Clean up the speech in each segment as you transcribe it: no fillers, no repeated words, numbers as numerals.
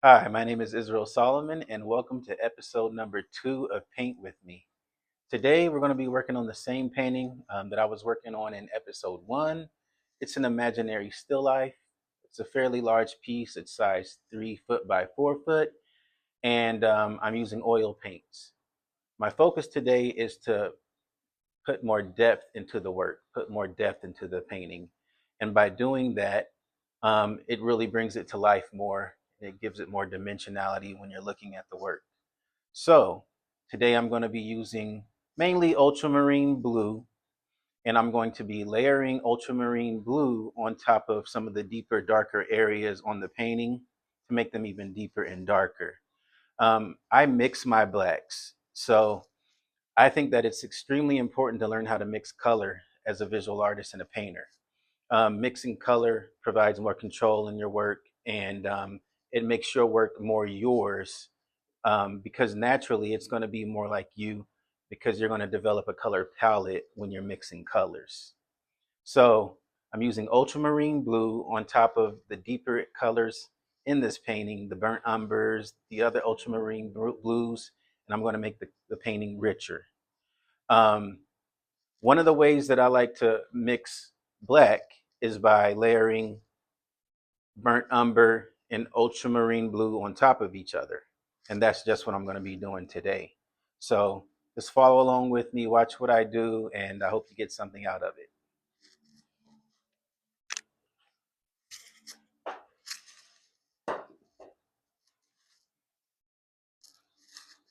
Hi, my name is Israel Solomon, and welcome to episode number 2 of Paint with Me. Today, we're going to be working on the same painting that I was working on in episode 1. It's an imaginary still life. It's a fairly large piece. It's size 3 foot by 4 foot, and I'm using oil paints. My focus today is to put more depth into the work, put more depth into the painting. And by doing that, it really brings it to life more. It gives it more dimensionality when you're looking at the work. So today I'm going to be using mainly ultramarine blue, and I'm going to be layering ultramarine blue on top of some of the deeper, darker areas on the painting to make them even deeper and darker. I mix my blacks. So I think that it's extremely important to learn how to mix color as a visual artist and a painter. Mixing color provides more control in your work, and it makes your work more yours, because naturally it's going to be more like you because you're going to develop a color palette when you're mixing colors. So I'm using ultramarine blue on top of the deeper colors in this painting, the burnt umbers, the other ultramarine blues, and I'm going to make the painting richer. Um, One of the ways that I like to mix black is by layering burnt umber and ultramarine blue on top of each other. And that's just what I'm going to be doing today. So just follow along with me, watch what I do, and I hope you get something out of it.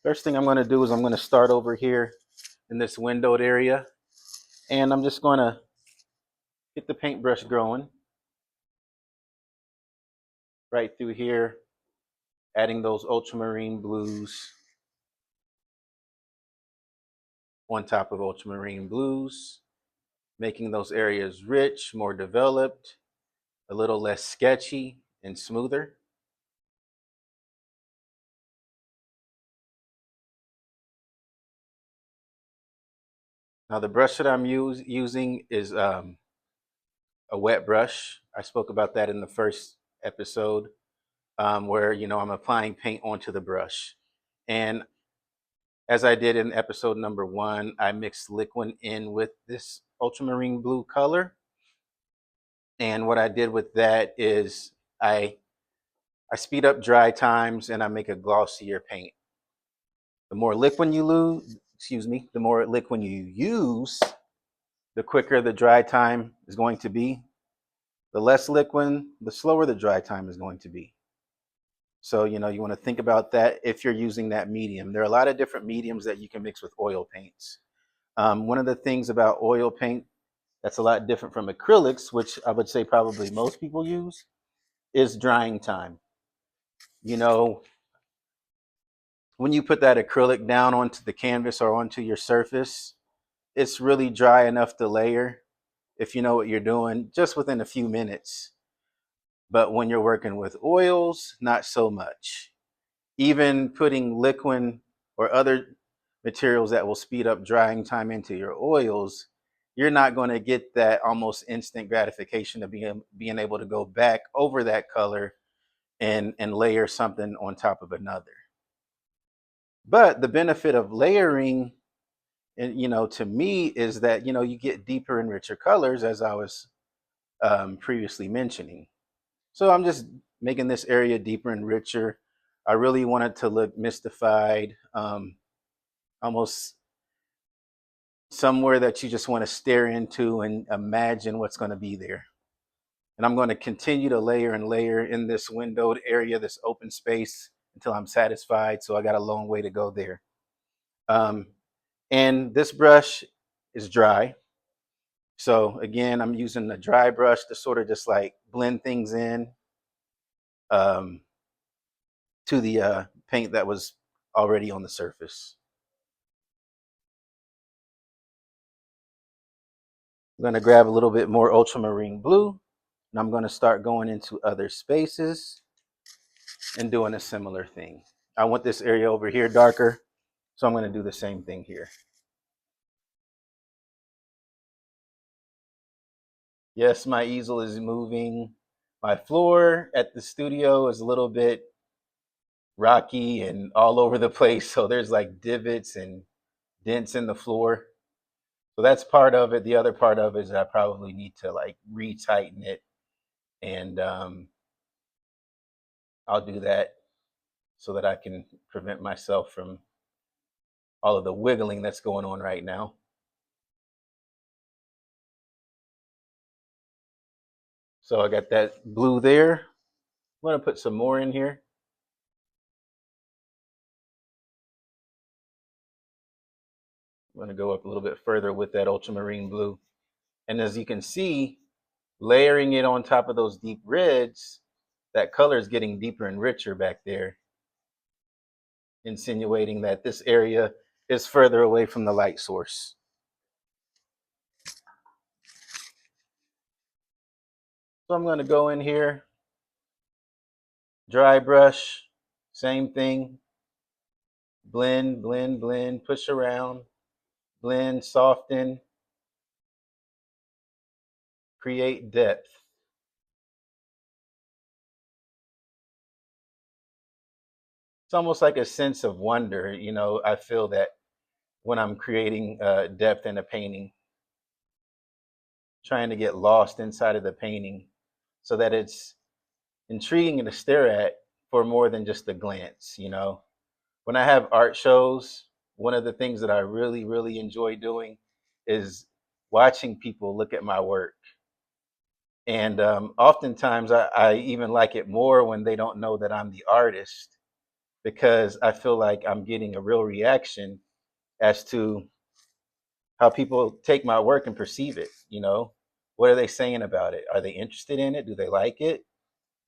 First thing I'm going to do is I'm going to start over here in this windowed area, and I'm just going to get the paintbrush going right through here, adding those ultramarine blues on top of ultramarine blues, making those areas rich, more developed, a little less sketchy and smoother. Now the brush that I'm using is a wet brush. I spoke about that in the first episode, where I'm applying paint onto the brush. And as I did in episode number 1, I mixed liquid in with this ultramarine blue color. And what I did with that is I speed up dry times and I make a glossier paint. The more liquid you lose, excuse me, the more liquid you use, the quicker the dry time is going to be. The less liquid, the slower the dry time is going to be. So, you want to think about that if you're using that medium. There are a lot of different mediums that you can mix with oil paints. One of the things about oil paint that's a lot different from acrylics, which I would say probably most people use, is drying time. You know, when you put that acrylic down onto the canvas or onto your surface, it's really dry enough to layer if you know what you're doing just within a few minutes. But when you're working with oils, not so much. Even putting liquid or other materials that will speed up drying time into your oils, you're not going to get that almost instant gratification of being able to go back over that color and layer something on top of another. But the benefit of layering, and to me, is that you get deeper and richer colors, as I was previously mentioning. So I'm just making this area deeper and richer. I really want it to look mystified, almost somewhere that you just want to stare into and imagine what's going to be there. And I'm going to continue to layer and layer in this windowed area, this open space, until I'm satisfied. So I got a long way to go there. Um, and this brush is dry. So again, I'm using a dry brush to sort of just like blend things in, um, to the paint that was already on the surface. I'm going to grab a little bit more ultramarine blue, and I'm going to start going into other spaces and doing a similar thing. I want this area over here darker, so I'm going to do the same thing here. Yes, my easel is moving. My floor at the studio is a little bit rocky and all over the place. So there's like divots and dents in the floor. So that's part of it. The other part of it is I probably need to like retighten it, and I'll do that so that I can prevent myself from all of the wiggling that's going on right now. So I got that blue there. I'm gonna put some more in here. I'm gonna go up a little bit further with that ultramarine blue. And as you can see, layering it on top of those deep reds, that color is getting deeper and richer back there, insinuating that this area is further away from the light source. So I'm gonna go in here, dry brush, same thing, blend, blend, blend, push around, blend, soften, create depth. It's almost like a sense of wonder. I feel that when I'm creating depth in a painting, trying to get lost inside of the painting so that it's intriguing to stare at for more than just a glance. When I have art shows, one of the things that I really, really enjoy doing is watching people look at my work. And oftentimes I even like it more when they don't know that I'm the artist, because I feel like I'm getting a real reaction as to how people take my work and perceive it. What are they saying about it? Are they interested in it? Do they like it?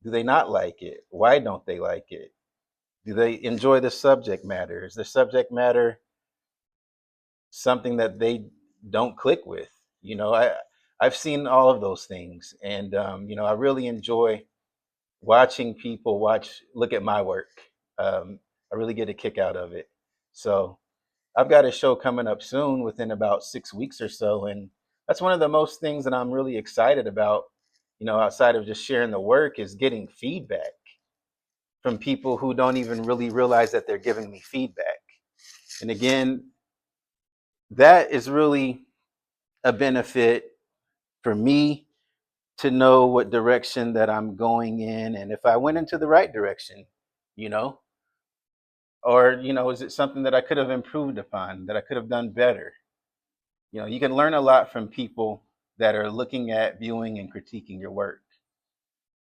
Do they not like it? Why don't they like it? Do they enjoy the subject matter? Is the subject matter something that they don't click with? I've seen all of those things, and I really enjoy watching people look at my work. I really get a kick out of it. So I've got a show coming up soon, within about 6 weeks or so, and that's one of the most things that I'm really excited about. Outside of just sharing the work, is getting feedback from people who don't even really realize that they're giving me feedback. And again, that is really a benefit for me, to know what direction that I'm going in, and if I went into the right direction, you know, or, is it something that I could have improved upon, that I could have done better? You can learn a lot from people that are looking at, viewing, and critiquing your work.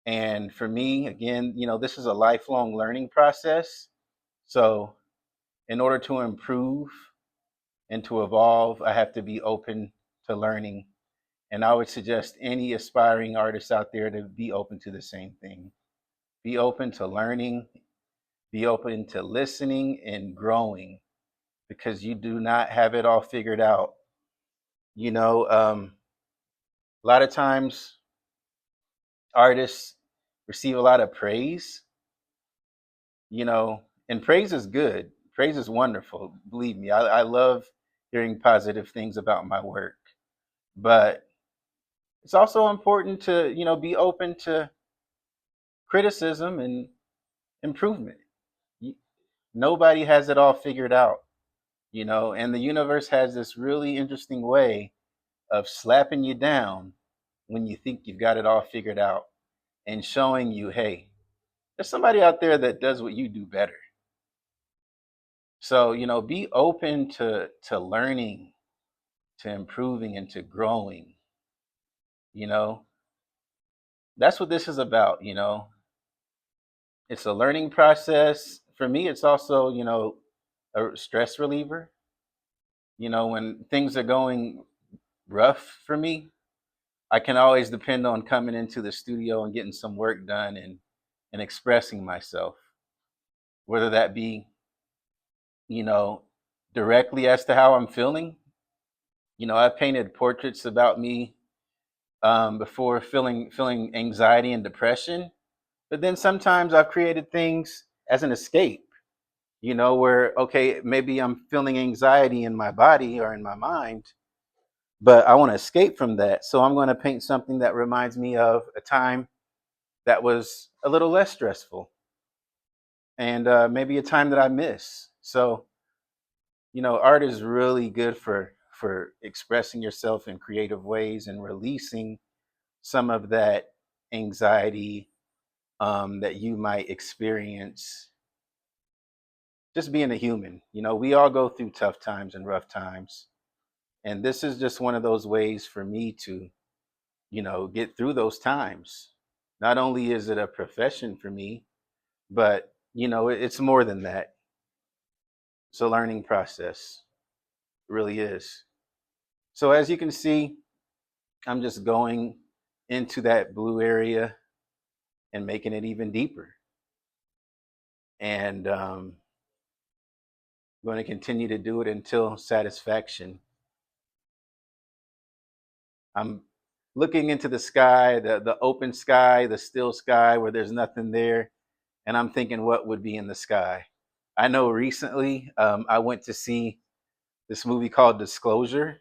And for me, again, this is a lifelong learning process. So, in order to improve and to evolve, I have to be open to learning. And I would suggest any aspiring artists out there to be open to the same thing. Be open to learning, be open to listening and growing, because you do not have it all figured out. A lot of times artists receive a lot of praise, you know, and praise is good. Praise is wonderful. Believe me, I love hearing positive things about my work. But it's also important to, be open to criticism and improvement. Nobody has it all figured out, and the universe has this really interesting way of slapping you down when you think you've got it all figured out, and showing you, hey, there's somebody out there that does what you do better. So, be open to learning, to improving, and to growing. You know, that's what this is about. It's a learning process. For me, it's also, a stress reliever. When things are going rough for me, I can always depend on coming into the studio and getting some work done, and expressing myself, whether that be, you know, directly as to how I'm feeling. I've painted portraits about me before, feeling anxiety and depression, but then sometimes I've created things as an escape. Where, okay, maybe I'm feeling anxiety in my body or in my mind, but I want to escape from that. So I'm going to paint something that reminds me of a time that was a little less stressful. and maybe a time that I miss. So, art is really good for expressing yourself in creative ways and releasing some of that anxiety that you might experience just being a human. We all go through tough times and rough times. And this is just one of those ways for me to, get through those times. Not only is it a profession for me, but, it's more than that. It's a learning process. It really is. So as you can see, I'm just going into that blue area and making it even deeper. And I'm going to continue to do it until satisfaction. I'm looking into the sky, the open sky, the still sky where there's nothing there, and I'm thinking what would be in the sky. I know recently I went to see this movie called Disclosure.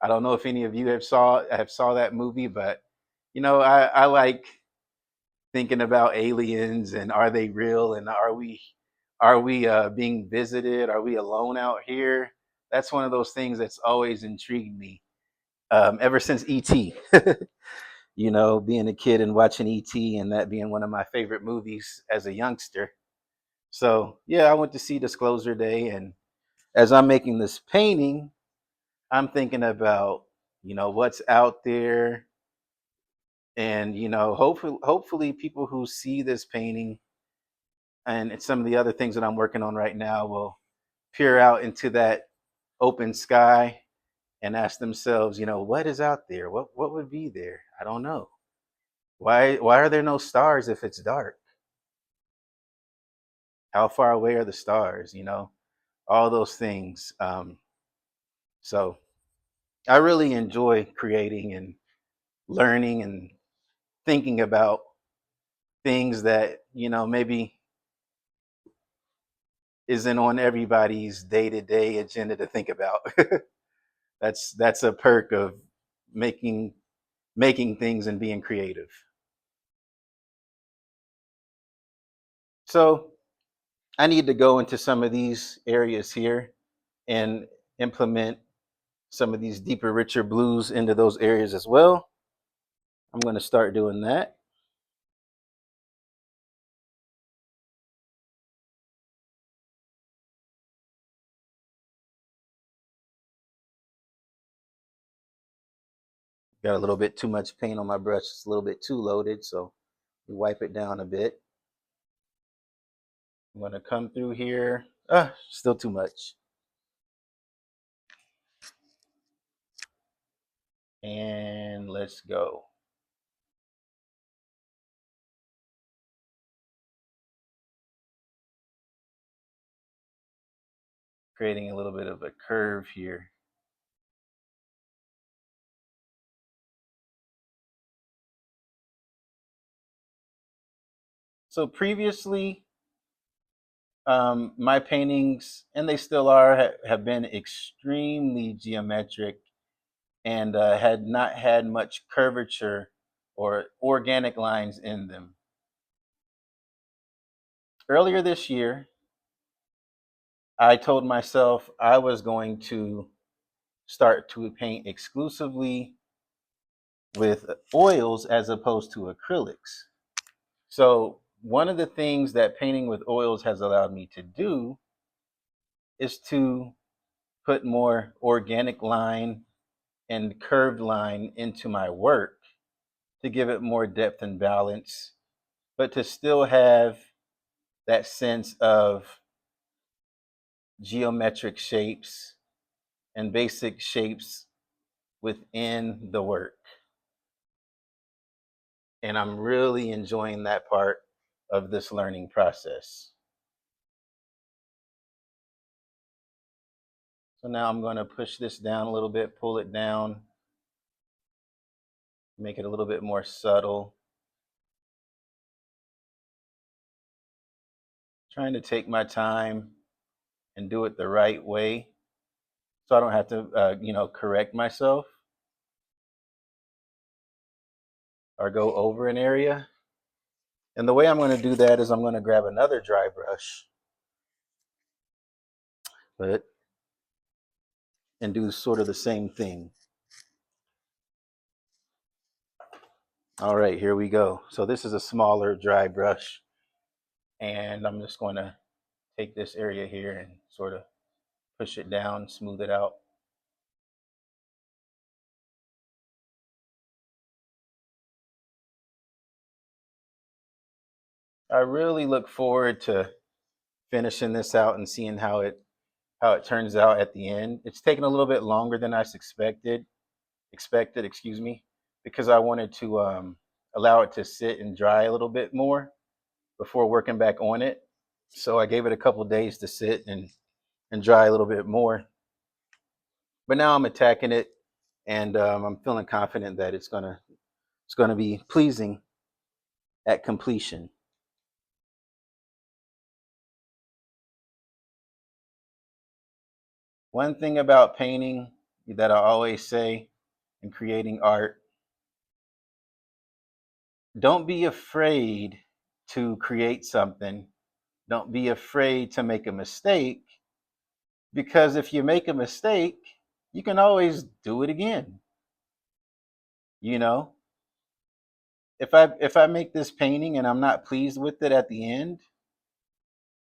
I don't know if any of you have saw that movie, but I like thinking about aliens and are they real and are we being visited? Are we alone out here? That's one of those things that's always intrigued me ever since ET. Being a kid and watching ET and that being one of my favorite movies as a youngster. So yeah, I went to see Disclosure Day, and as I'm making this painting, I'm thinking about what's out there, and hopefully people who see this painting and some of the other things that I'm working on right now will peer out into that open sky and ask themselves, what is out there? What would be there? I don't know. Why are there no stars if it's dark? How far away are the stars? All those things. So I really enjoy creating and learning and thinking about things that maybe isn't on everybody's day-to-day agenda to think about. That's a perk of making making things and being creative. So I need to go into some of these areas here and implement some of these deeper, richer blues into those areas as well. I'm going to start doing that. Got a little bit too much paint on my brush. It's a little bit too loaded, so we wipe it down a bit. I'm going to come through here. Still too much. And let's go. Creating a little bit of a curve here. So previously, my paintings, and they still are, have been extremely geometric and had not had much curvature or organic lines in them. Earlier this year, I told myself I was going to start to paint exclusively with oils as opposed to acrylics. So, one of the things that painting with oils has allowed me to do is to put more organic line and curved line into my work to give it more depth and balance, but to still have that sense of geometric shapes and basic shapes within the work. And I'm really enjoying that part of this learning process. So now I'm going to push this down a little bit, pull it down, make it a little bit more subtle. Trying to take my time and do it the right way so I don't have to, correct myself or go over an area. And the way I'm going to do that is I'm going to grab another dry brush, but and do sort of the same thing. All right, here we go. So this is a smaller dry brush, and I'm just going to take this area here and sort of push it down, smooth it out. I really look forward to finishing this out and seeing how it turns out at the end. It's taken a little bit longer than I expected, excuse me, because I wanted to allow it to sit and dry a little bit more before working back on it. So I gave it a couple days to sit and dry a little bit more. But now I'm attacking it, and I'm feeling confident that it's gonna be pleasing at completion. One thing about painting that I always say in creating art, don't be afraid to create something. Don't be afraid to make a mistake, because if you make a mistake, you can always do it again. You know, if I make this painting and I'm not pleased with it at the end,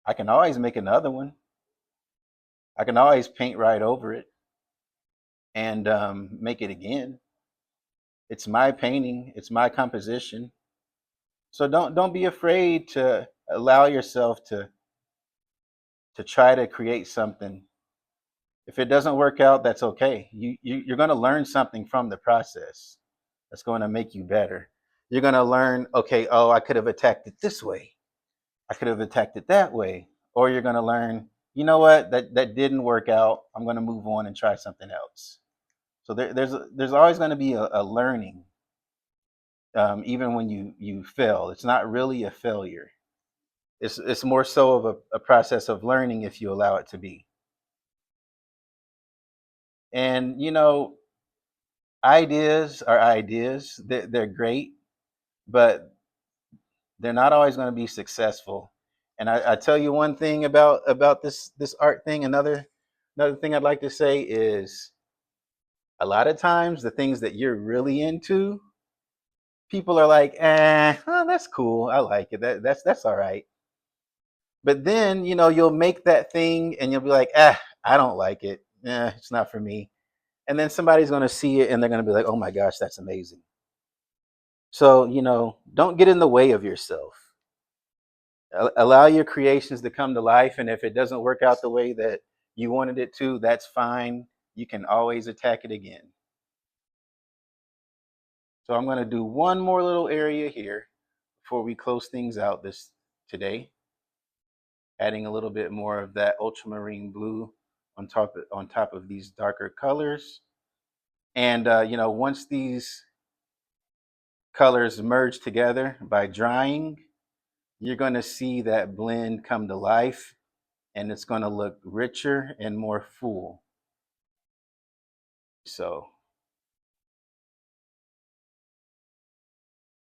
I can always make another one. I can always paint right over it and make it again. It's my painting. It's my composition. So don't be afraid to allow yourself to try to create something. If it doesn't work out, that's okay. You're going to learn something from the process that's going to make you better. You're going to learn, okay, oh, I could have attacked it this way. I could have attacked it that way. Or you're going to learn, you know what, that didn't work out. I'm going to move on and try something else. So there's always going to be a learning, even when you fail. It's not really a failure. It's more so of a process of learning if you allow it to be. And ideas are ideas. They're great, but they're not always going to be successful. And I tell you one thing about this art thing. Another thing I'd like to say is a lot of times the things that you're really into, people are like, oh, that's cool. I like it. That's all right. But then you'll make that thing and you'll be like, I don't like it. It's not for me. And then somebody's going to see it and they're going to be like, oh my gosh, that's amazing. So, don't get in the way of yourself. Allow your creations to come to life. And if it doesn't work out the way that you wanted it to, that's fine. You can always attack it again. So I'm going to do one more little area here before we close things out this today, adding a little bit more of that ultramarine blue on top of these darker colors. And once these colors merge together by drying, you're going to see that blend come to life, and it's going to look richer and more full. So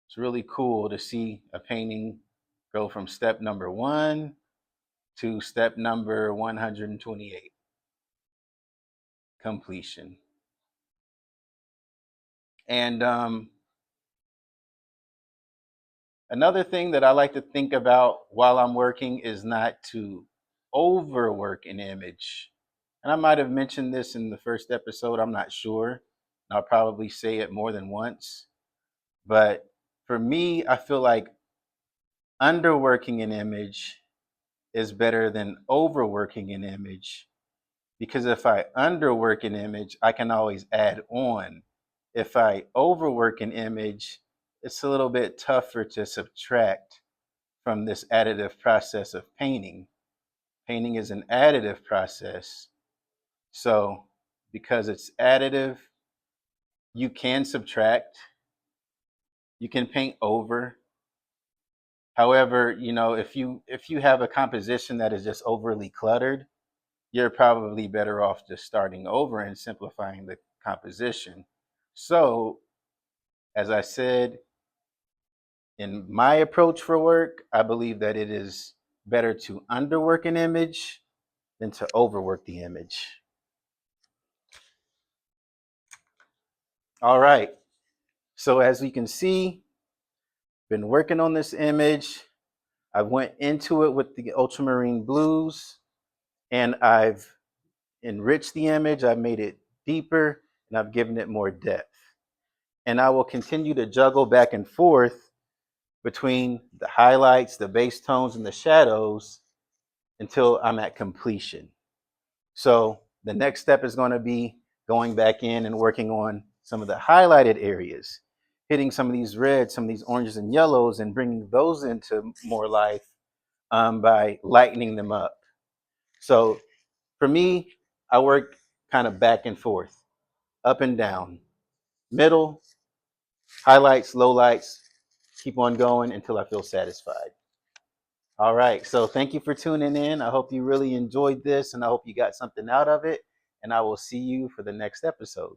it's really cool to see a painting go from step number 1 to step number 128, completion. And another thing that I like to think about while I'm working is not to overwork an image. And I might have mentioned this in the first episode, I'm not sure. I'll probably say it more than once. But for me, I feel like underworking an image is better than overworking an image, because if I underwork an image, I can always add on. If I overwork an image, it's a little bit tougher to subtract from this additive process of painting. Painting is an additive process. So, because it's additive, you can subtract, you can paint over. However, if you have a composition that is just overly cluttered, you're probably better off just starting over and simplifying the composition. So, as I said, In my approach for work, I believe that it is better to underwork an image than to overwork the image. All right. So as you can see, been working on this image. I went into it with the ultramarine blues and I've enriched the image. I've made it deeper and I've given it more depth. And I will continue to juggle back and forth between the highlights, the base tones, and the shadows until I'm at completion. So the next step is going to be going back in and working on some of the highlighted areas, hitting some of these reds, some of these oranges and yellows, and bringing those into more life by lightening them up. So for me, I work kind of back and forth, up and down, middle, highlights, lowlights, keep on going until I feel satisfied. All right. So thank you for tuning in. I hope you really enjoyed this and I hope you got something out of it. And I will see you for the next episode.